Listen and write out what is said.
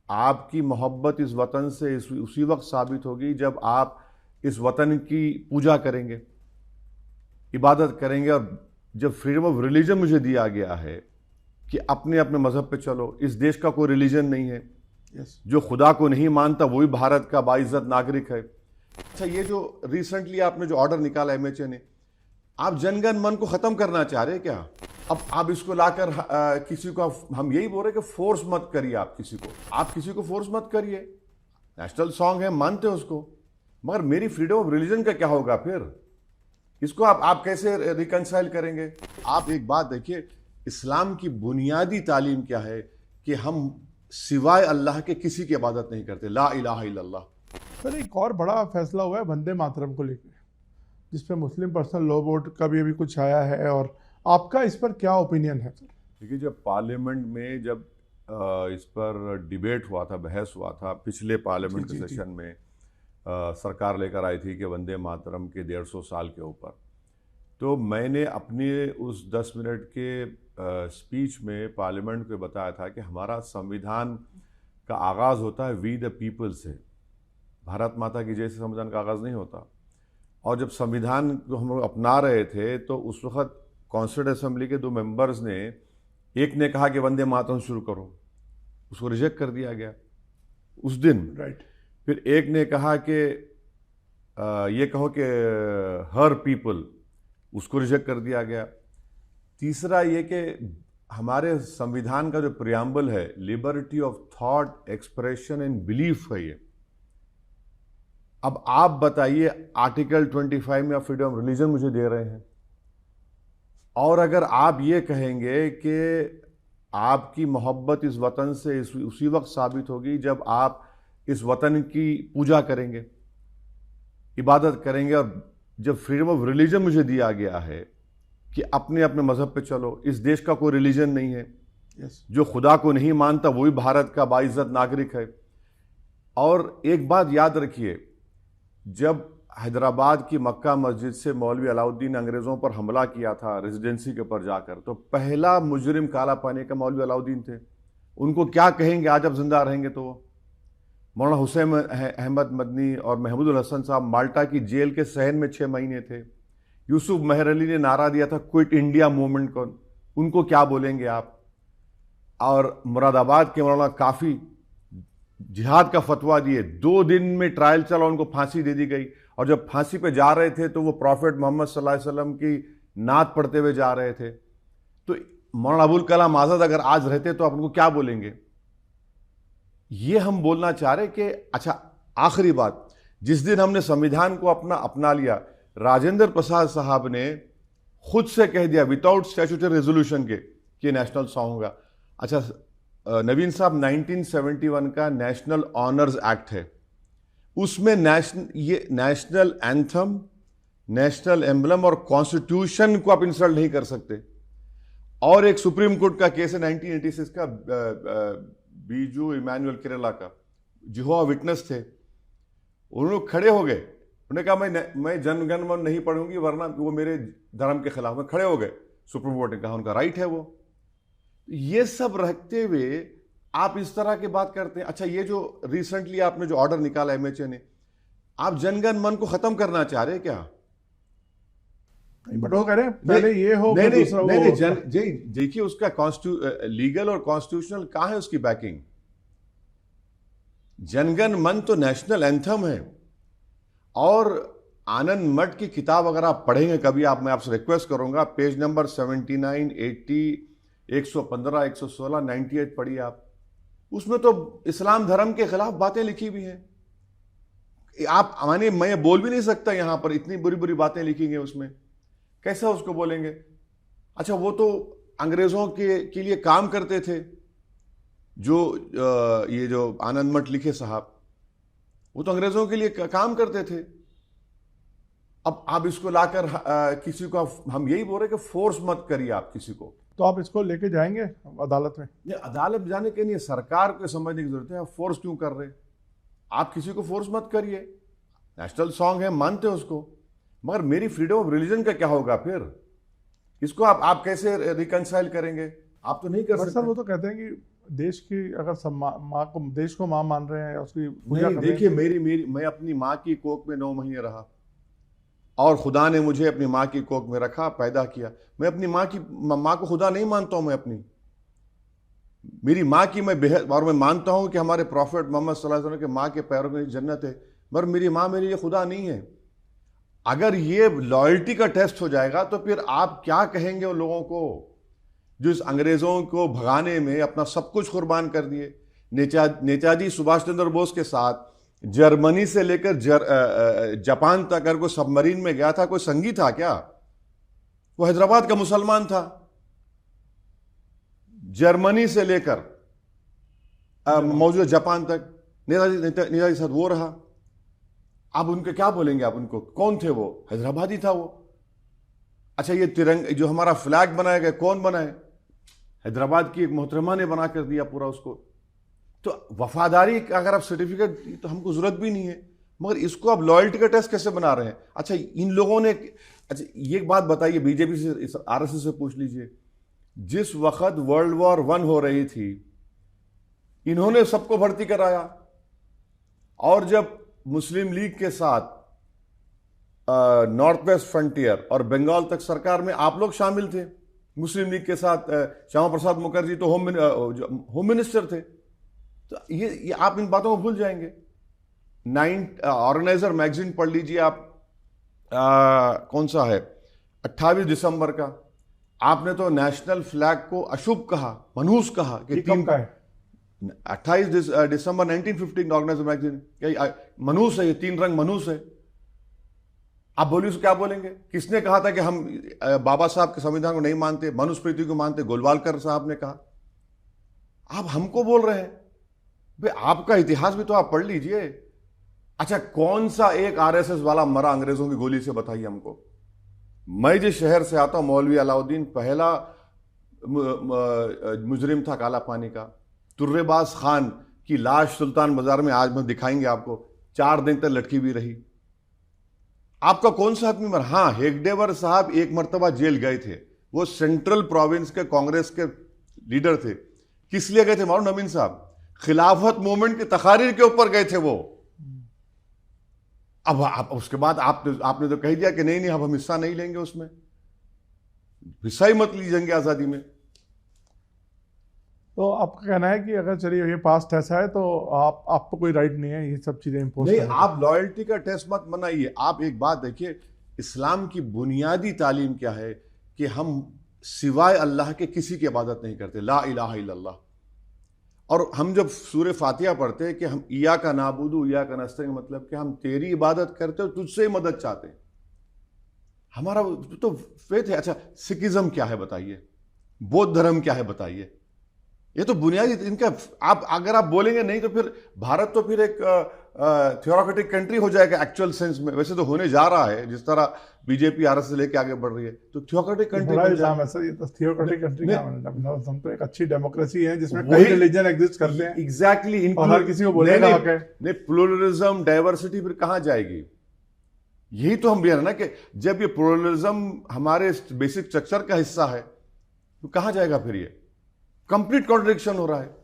आपकी मोहब्बत इस वतन से उसी वक्त साबित होगी जब आप इस वतन की पूजा करेंगे, इबादत करेंगे। और जब फ्रीडम ऑफ रिलीजन मुझे दिया गया है कि अपने अपने मजहब पे चलो, इस देश का कोई रिलीजन नहीं है। जो खुदा को नहीं मानता वो भी भारत का बाइज्जत नागरिक है। अच्छा, ये जो रिसेंटली आपने जो ऑर्डर निकाला एमएचए ने, आप जनगण मन को खत्म करना चाह रहे हैं क्या? अब आप इसको लाकर किसी को, हम यही बोल रहे कि फोर्स मत करिए। आप किसी को फोर्स मत करिए। नेशनल सॉन्ग है, मानते हो उसको, मगर मेरी फ्रीडम ऑफ रिलीजन का क्या होगा फिर? इसको आप कैसे रिकंसाइल करेंगे? आप एक बात देखिए, इस्लाम की बुनियादी तालीम क्या है कि हम सिवाय अल्लाह के किसी की इबादत नहीं करते, ला इलाहा इल्लल्लाह। सर, एक और बड़ा फैसला हुआ है वंदे मातरम को लेकर, जिसपे मुस्लिम पर्सनल लॉ बोर्ड का भी अभी कुछ आया है, और आपका इस पर क्या ओपिनियन है सर? देखिए, जब पार्लियामेंट में जब इस पर डिबेट हुआ था, बहस हुआ था पिछले पार्लियामेंट के सेशन में, सरकार लेकर आई थी कि वंदे मातरम के 150 साल के ऊपर, तो मैंने अपने उस 10 मिनट के स्पीच में पार्लियामेंट को बताया था कि हमारा संविधान का आगाज़ होता है वी द पीपल से। भारत माता की जैसे संविधान का आगाज़ नहीं होता। और जब संविधान को हम लोग अपना रहे थे तो उस वक्त कॉन्स्टिट्यूंट असेंबली के 2 मेंबर्स ने, एक ने कहा कि वंदे मातरम शुरू करो, उसको रिजेक्ट कर दिया गया उस दिन। राइट। फिर एक ने कहा कि ये कहो कि हर पीपल, उसको रिजेक्ट कर दिया गया। तीसरा ये कि हमारे संविधान का जो प्रियम्बल है, liberty of thought, expression and belief है ये। अब आप बताइए, आर्टिकल 25 में आप फ्रीडम ऑफ रिलीजन मुझे दे रहे हैं, और अगर आप ये कहेंगे कि आपकी मोहब्बत इस वतन से उसी वक्त साबित होगी जब आप इस वतन की पूजा करेंगे, इबादत करेंगे। और जब फ्रीडम ऑफ रिलीजन मुझे दिया गया है कि अपने अपने मजहब पे चलो, इस देश का कोई रिलीजन नहीं है। जो खुदा को नहीं मानता वो भी भारत का बाइज्जत नागरिक है। और एक बात याद रखिए, जब हैदराबाद की मक्का मस्जिद से मौलवी अलाउद्दीन ने अंग्रेज़ों पर हमला किया था रेजिडेंसी के ऊपर जाकर, तो पहला मुजरिम काला पानी का मौलवी अलाउद्दीन थे। उनको क्या कहेंगे आज जब जिंदा रहेंगे तो? मौलाना हुसैन अहमद मदनी और महमूद हसन साहब माल्टा की जेल के सहन में 6 महीने थे। यूसुफ मेहर अली ने नारा दिया था क्विट इंडिया मूवमेंट को, उनको क्या बोलेंगे आप? और मुरादाबाद के मौलाना काफ़ी जिहाद का फतवा दिए, 2 दिन में ट्रायल चला, उनको फांसी दे दी गई। और जब फांसी पे जा रहे थे तो वो प्रॉफेट मोहम्मद सल्लल्लाहु अलैहि वसल्लम की नात पढ़ते हुए जा रहे थे। तो मौलाना अबुल कलाम आज़ाद अगर आज रहते तो आप उनको क्या बोलेंगे? ये हम बोलना चाह रहे कि अच्छा, आखिरी बात, जिस दिन हमने संविधान को अपना लिया, राजेंद्र प्रसाद साहब ने खुद से कह दिया विदाउट स्टैट्यूटरी रेजोल्यूशन के कि नेशनल सॉन्ग होगा। अच्छा नवीन साहब, 1971 का नेशनल ऑनर्स एक्ट है, उसमें नेशनल एंथम, नेशनल एम्बलम और कॉन्स्टिट्यूशन को आप इंसल्ट नहीं कर सकते। और एक सुप्रीम कोर्ट का केस है 1986 का, बीजू इमानुअल केरला का, जिहोवा विटनेस थे, उन्होंने खड़े हो गए, उन्होंने कहा मैं जनगण मन नहीं पढ़ूंगी वरना वो मेरे धर्म के खिलाफ में, खड़े हो गए। सुप्रीम कोर्ट ने कहा उनका राइट है वो। ये सब रखते हुए आप इस तरह की बात करते हैं। अच्छा, ये जो रिसेंटली आपने जो ऑर्डर निकाला एमएचए ने, आप जनगण मन को खत्म करना चाह रहे हैं क्या? बट वो कह रहे हैं पहले ये हो, नहीं, देखिए उसका लीगल और कॉन्स्टिट्यूशनल कहां है उसकी बैकिंग? जनगण मन तो नेशनल एंथम है। और आनंद मठ की किताब अगर आप पढ़ेंगे कभी, मैं आपसे रिक्वेस्ट करूंगा, पेज नंबर 79, 80, 115, 116, 98 पढ़िए आप। उसमें तो इस्लाम धर्म के खिलाफ बातें लिखी हुई हैं। आप मानिए, मैं बोल भी नहीं सकता यहां पर, इतनी बुरी बुरी बातें लिखी गई उसमें, कैसा उसको बोलेंगे? अच्छा, वो तो अंग्रेजों के लिए काम करते थे, ये जो आनंद मठ लिखे साहब, वो तो अंग्रेजों के लिए काम करते थे। अब आप इसको लाकर किसी को, हम यही बोल रहे कि फोर्स मत करिए आप किसी को। तो आप इसको लेके जाएंगे अदालत में? ये अदालत जाने के लिए सरकार को समझने की जरूरत है, आप फोर्स क्यों कर रहे? आप किसी को फोर्स मत करिए। नेशनल सॉन्ग है, मानते हो उसको, मगर मेरी फ्रीडम ऑफ रिलीजन का क्या होगा फिर? इसको आप कैसे रिकंसाइल करेंगे? आप तो नहीं कर सकते। सर, वो तो कहते हैं कि देश की अगर माँ को, देश को माँ मान रहे हैं या उसकी पूजा नहीं, कर रहे देखिए, हैं। मेरी मैं अपनी माँ की कोख में 9 महीने रहा और खुदा ने मुझे अपनी माँ की कोख में रखा, पैदा किया। मैं अपनी माँ को खुदा नहीं मानता हूं। मैं अपनी मेरी माँ की मैं बेहद, और मैं मानता हूं कि हमारे प्रॉफिट मोहम्मद सल्लल्लाहु अलैहि वसल्लम के माँ के पैरों में जन्नत है, मगर मेरी माँ मेरे लिए खुदा नहीं है। अगर ये लॉयल्टी का टेस्ट हो जाएगा तो फिर आप क्या कहेंगे उन लोगों को जो इस अंग्रेजों को भगाने में अपना सब कुछ कुर्बान कर दिए। नेताजी सुभाष चंद्र बोस के साथ जर्मनी से लेकर जापान तक अगर कोई सबमरीन में गया था, कोई संगी था क्या? वो हैदराबाद का मुसलमान था। जर्मनी से लेकर मौजूदा जापान तक नेताजी साथ वो रहा। आप उनके क्या बोलेंगे? आप उनको, कौन थे वो? हैदराबादी था वो। अच्छा, ये तिरंगा जो हमारा फ्लैग बनाया गया, कौन बनाए? हैदराबाद की एक मोहतरमा ने बना कर दिया पूरा उसको। तो वफादारी का अगर आप सर्टिफिकेट, तो हमको जरूरत भी नहीं है, मगर इसको आप लॉयल्टी का टेस्ट कैसे बना रहे हैं? अच्छा, इन लोगों ने, अच्छा ये बात बताइए, बीजेपी से, आरएसएस से पूछ लीजिए, जिस वक्त वर्ल्ड वॉर 1 हो रही थी, इन्होंने सबको भर्ती कराया, और जब मुस्लिम लीग के साथ नॉर्थ वेस्ट फ्रंटियर और बंगाल तक सरकार में आप लोग शामिल थे, मुस्लिम लीग के साथ श्यामा प्रसाद मुखर्जी तो होम मिनिस्टर थे। तो ये आप इन बातों को भूल जाएंगे। ऑर्गेनाइजर मैगजीन पढ़ लीजिए आप, कौन सा है, 28 दिसंबर का। आपने तो नेशनल फ्लैग को अशुभ कहा, मनहूस कहा कि कब का है? 28 दिसंबर 1915 ऑर्गेनाइजर मैगजीन, मनहूस है, ये 3 रंग मनहूस है। आप बोलिए उसको क्या बोलेंगे? किसने कहा था कि हम बाबा साहब के संविधान को नहीं मानते, मनुस्मृति को मानते? गोलवालकर साहब ने कहा। आप हमको बोल रहे हैं भाई, आपका इतिहास भी तो आप पढ़ लीजिए। अच्छा, कौन सा एक आरएसएस वाला मरा अंग्रेजों की गोली से, बताइए हमको। मैं जिस शहर से आता हूं, मौलवी अलाउद्दीन पहला मुजरिम था काला पानी का। तुर्रेबाज खान की लाश सुल्तान बाजार में आज हम दिखाएंगे आपको, 4 दिन तक लटकी भी रही। आपका कौन सा आदमी मरा? हाँ, हेगडेवर साहब एक मर्तबा जेल गए थे। वो सेंट्रल प्रोविंस के कांग्रेस के लीडर थे। किस लिए गए थे मालूम? नवीन साहब, खिलाफत मूवमेंट की तकारीर के ऊपर गए थे वो। अब आप उसके बाद आपने तो कह दिया कि नहीं नहीं, अब हम हिस्सा नहीं लेंगे, उसमें हिस्सा ही मत लीजिएंगे आजादी में। तो आपका कहना है कि अगर चलिए ये पास्ट ऐसा है तो आपको कोई राइट नहीं है ये सब चीजें इम्पोज नहीं, करने का? आप लॉयल्टी का टेस्ट मत बनाइए। आप एक बात देखिए, इस्लाम की बुनियादी तालीम क्या है कि हम सिवाय अल्लाह के किसी की इबादत नहीं करते, ला इलाहा इल्लल्लाह। और हम जब सूरह फातिहा पढ़ते हैं कि हम इया का नाबुदु इया का नस्तईन, मतलब कि हम तेरी इबादत करते हो, तुझसे ही मदद चाहते हैं। हमारा तो फेथ है। अच्छा, सिखिज्म क्या है बताइए? बौद्ध धर्म क्या है बताइए? ये तो बुनियादी इनका, आप अगर आप बोलेंगे नहीं तो फिर भारत तो फिर एक थ्योरेटिक कंट्री हो जाएगा एक्चुअल सेंस में। वैसे तो होने जा रहा है, जिस तरह बीजेपी आरएसएस लेके आगे बढ़ रही है, तो थ्योरेटिक कंट्री बन जाएगा। सर, ये तो थियोक्रेटिक कंट्री क्या मतलब? हम तो एक अच्छी डेमोक्रेसी है जिसमें कई रिलीजन एग्जिस्ट करते हैं। एग्जैक्टली, और हर किसी को बोलने का हक है। नहीं, प्लुरलिज्म, डाइवर्सिटी फिर कहां जाएगी? यही तो हम भी है ना कि जब ये प्लुरलिज्म हमारे बेसिक स्ट्रक्चर का हिस्सा है, तो कहां जाएगा फिर? ये कंप्लीट कॉन्ट्रडिक्शन हो रहा है।